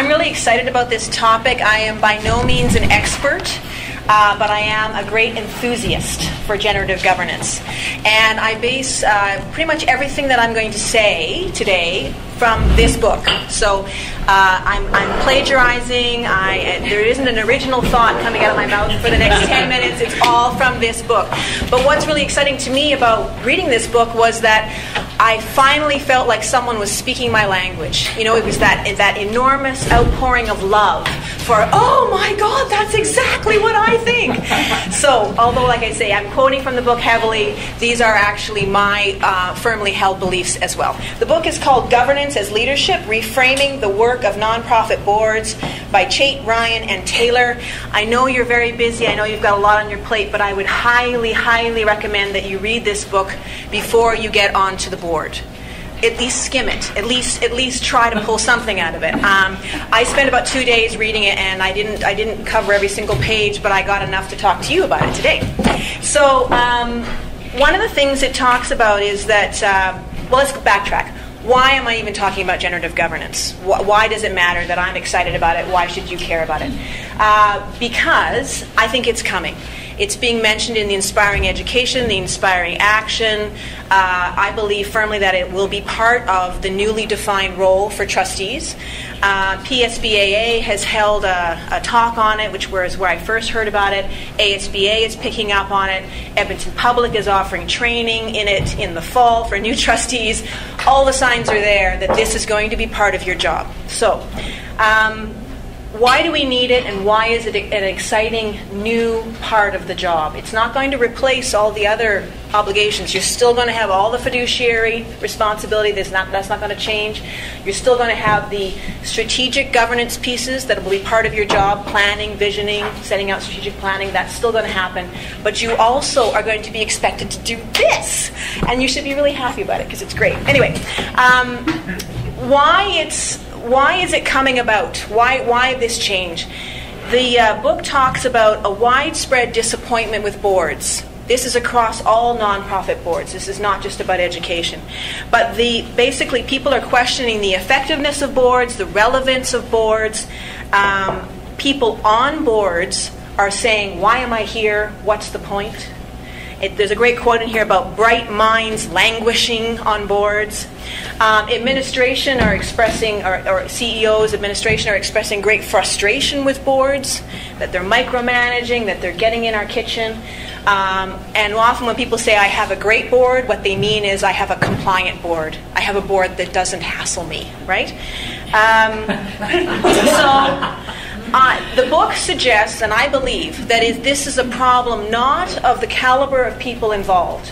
I'm really excited about this topic. I am by no means an expert, but I am a great enthusiast for generative governance. And I base pretty much everything that I'm going to say today from this book. So I'm plagiarizing. There isn't an original thought coming out of my mouth for the next 10 minutes. It's all from this book. But what's really exciting to me about reading this book was that I finally felt like someone was speaking my language. You know, it was that enormous outpouring of love for, oh my God, that's exactly what I think. So, although, like I say, I'm quoting from the book heavily, these are actually my firmly held beliefs as well. The book is called Governance as Leadership, Reframing the Work of Nonprofit Boards by Chait, Ryan, and Taylor. I know you're very busy. I know you've got a lot on your plate, but I would highly, highly recommend that you read this book before you get onto the board. At least skim it. At least try to pull something out of it. I spent about 2 days reading it, and I didn't cover every single page, but I got enough to talk to you about it today. So one of the things it talks about is that, well, let's backtrack. Why am I even talking about generative governance? Why does it matter that I'm excited about it? Why should you care about it? Because I think it's coming. It's being mentioned in the Inspiring Education, the Inspiring Action. I believe firmly that it will be part of the newly defined role for trustees. PSBAA has held a talk on it, which was where I first heard about it. ASBA is picking up on it. Edmonton Public is offering training in it in the fall for new trustees. All the signs are there that this is going to be part of your job. So, why do we need it, and why is it an exciting new part of the job? It's not going to replace all the other obligations. You're still going to have all the fiduciary responsibility. That's not going to change. You're still going to have the strategic governance pieces that will be part of your job, planning, visioning, setting out strategic planning. That's still going to happen. But you also are going to be expected to do this, and you should be really happy about it because it's great. Anyway, why is it coming about? Why this change? The book talks about a widespread disappointment with boards. This is across all nonprofit boards. This is not just about education. But basically people are questioning the effectiveness of boards, the relevance of boards. People on boards are saying, why am I here? What's the point? There's a great quote in here about bright minds languishing on boards. Administration are expressing, or CEOs, administration are expressing great frustration with boards, that they're micromanaging, that they're getting in our kitchen. And often when people say, I have a great board, what they mean is, I have a compliant board. I have a board that doesn't hassle me, right? The book suggests, and I believe, that this is a problem not of the caliber of people involved.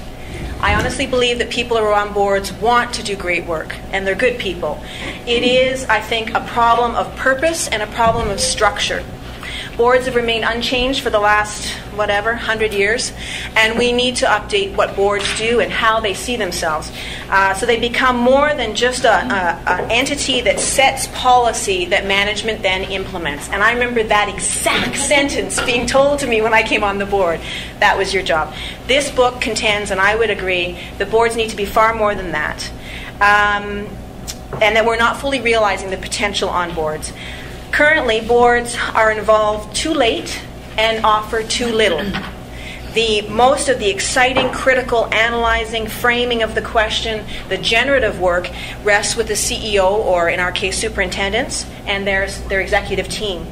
I honestly believe that people who are on boards want to do great work, and they're good people. It is, I think, a problem of purpose and a problem of structure. Boards have remained unchanged for the last, 100 years, and we need to update what boards do and how they see themselves. So they become more than just an entity that sets policy that management then implements. And I remember that exact sentence being told to me when I came on the board. That was your job. This book contends, and I would agree, the boards need to be far more than that. And that we're not fully realizing the potential on boards. Currently, boards are involved too late and offer too little. Most of the exciting, critical, analyzing, framing of the question, the generative work, rests with the CEO, or in our case, superintendents, and their executive team.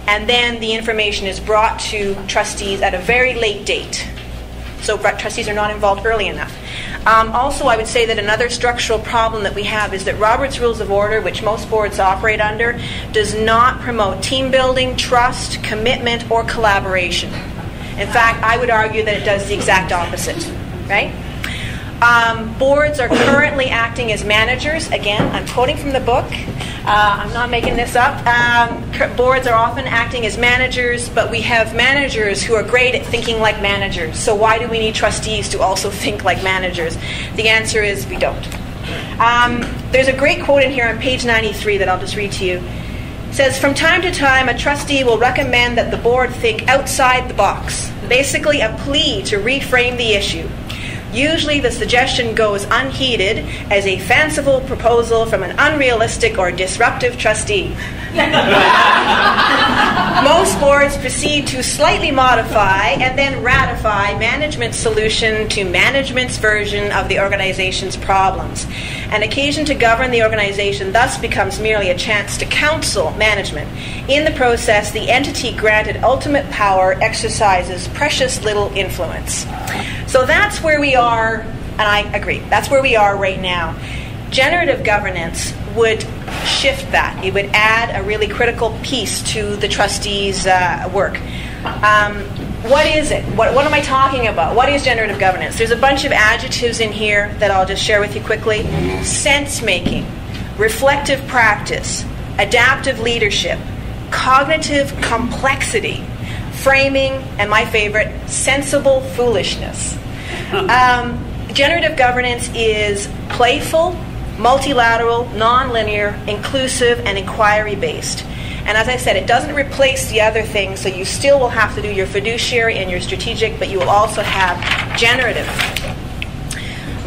And then the information is brought to trustees at a very late date. So trustees are not involved early enough. Also, I would say that another structural problem that we have is that Robert's Rules of Order, which most boards operate under, does not promote team building, trust, commitment, or collaboration. In fact, I would argue that it does the exact opposite, right? Boards are currently acting as managers. Again, I'm quoting from the book. I'm not making this up. Boards are often acting as managers, but we have managers who are great at thinking like managers. So why do we need trustees to also think like managers? The answer is we don't. There's a great quote in here on page 93 that I'll just read to you. It says, from time to time, a trustee will recommend that the board think outside the box. Basically, a plea to reframe the issue. Usually the suggestion goes unheeded as a fanciful proposal from an unrealistic or disruptive trustee. Most boards proceed to slightly modify and then ratify management's solution to management's version of the organization's problems. An occasion to govern the organization thus becomes merely a chance to counsel management. In the process, the entity granted ultimate power exercises precious little influence. So that's where we are, and I agree, that's where we are right now. Generative governance would shift that. It would add a really critical piece to the trustees' work. What is it? What am I talking about? What is generative governance? There's a bunch of adjectives in here that I'll just share with you quickly. Sense-making, reflective practice, adaptive leadership, cognitive complexity, framing, and my favorite, sensible foolishness. Generative governance is playful, multilateral, non-linear, inclusive, and inquiry-based. And as I said, it doesn't replace the other things, so you still will have to do your fiduciary and your strategic, but you will also have generative.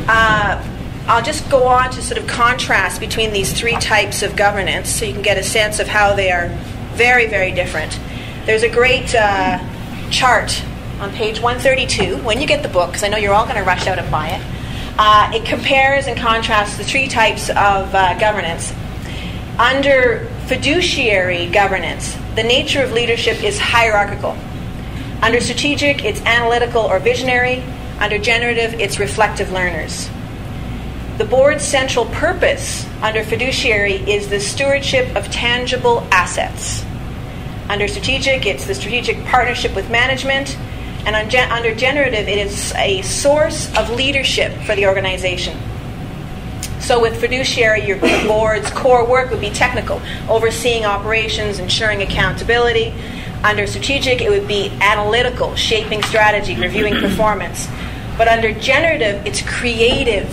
I'll just go on to sort of contrast between these three types of governance so you can get a sense of how they are very, very different. There's a great chart on page 132, when you get the book, because I know you're all going to rush out and buy it. It compares and contrasts the three types of governance. Under fiduciary governance, the nature of leadership is hierarchical. Under strategic, it's analytical or visionary. Under generative, it's reflective learners. The board's central purpose under fiduciary is the stewardship of tangible assets. Under strategic, it's the strategic partnership with management. And under generative, it is a source of leadership for the organization. So with fiduciary, your board's core work would be technical, overseeing operations, ensuring accountability. Under strategic, it would be analytical, shaping strategy, reviewing performance. But under generative, it's creative.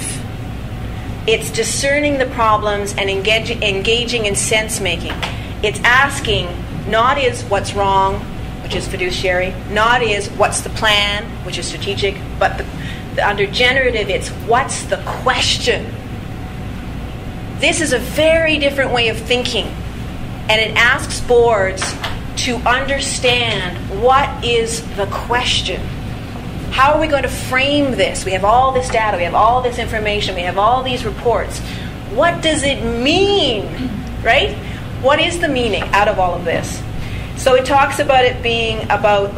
It's discerning the problems and engaging in sense-making. It's asking, not is what's wrong, which is fiduciary, not is what's the plan, which is strategic, but under generative, it's what's the question. This is a very different way of thinking, and it asks boards to understand what is the question. How are we going to frame this? We have all this data, we have all this information, we have all these reports. What does it mean, right? What is the meaning out of all of this? So it talks about it being about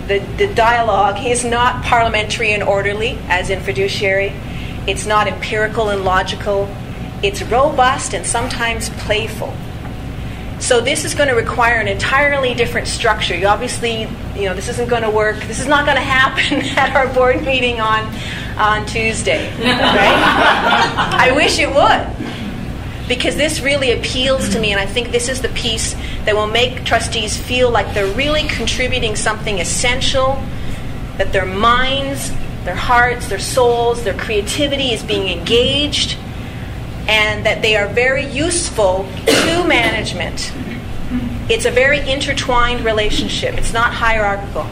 the dialogue is not parliamentary and orderly, as in fiduciary. It's not empirical and logical. It's robust and sometimes playful. So this is going to require an entirely different structure. You obviously, this isn't going to work. This is not going to happen at our board meeting on Tuesday, right? I wish it would. Because this really appeals to me, and I think this is the piece that will make trustees feel like they're really contributing something essential, that their minds, their hearts, their souls, their creativity is being engaged, and that they are very useful to management. It's a very intertwined relationship. It's not hierarchical.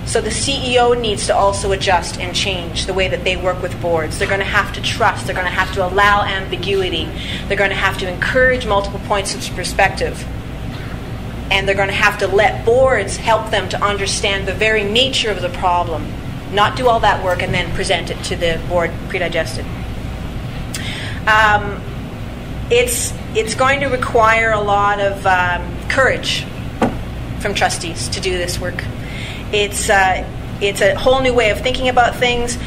So the CEO needs to also adjust and change the way that they work with boards. They're going to have to trust. They're going to have to allow ambiguity. They're going to have to encourage multiple points of perspective. And they're going to have to let boards help them to understand the very nature of the problem, not do all that work and then present it to the board predigested. It's going to require a lot of courage from trustees to do this work. It's a whole new way of thinking about things.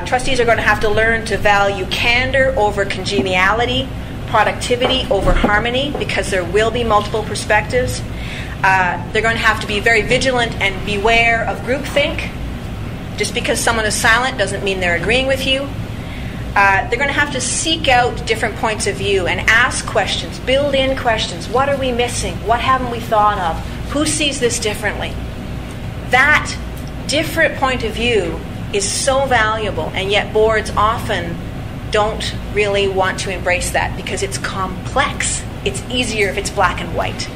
Trustees are going to have to learn to value candor over congeniality, productivity over harmony, because there will be multiple perspectives. They're going to have to be very vigilant and beware of groupthink. Just because someone is silent doesn't mean they're agreeing with you. They're going to have to seek out different points of view and ask questions, build in questions. What are we missing? What haven't we thought of? Who sees this differently? That different point of view is so valuable, and yet boards often don't really want to embrace that because it's complex. It's easier if it's black and white.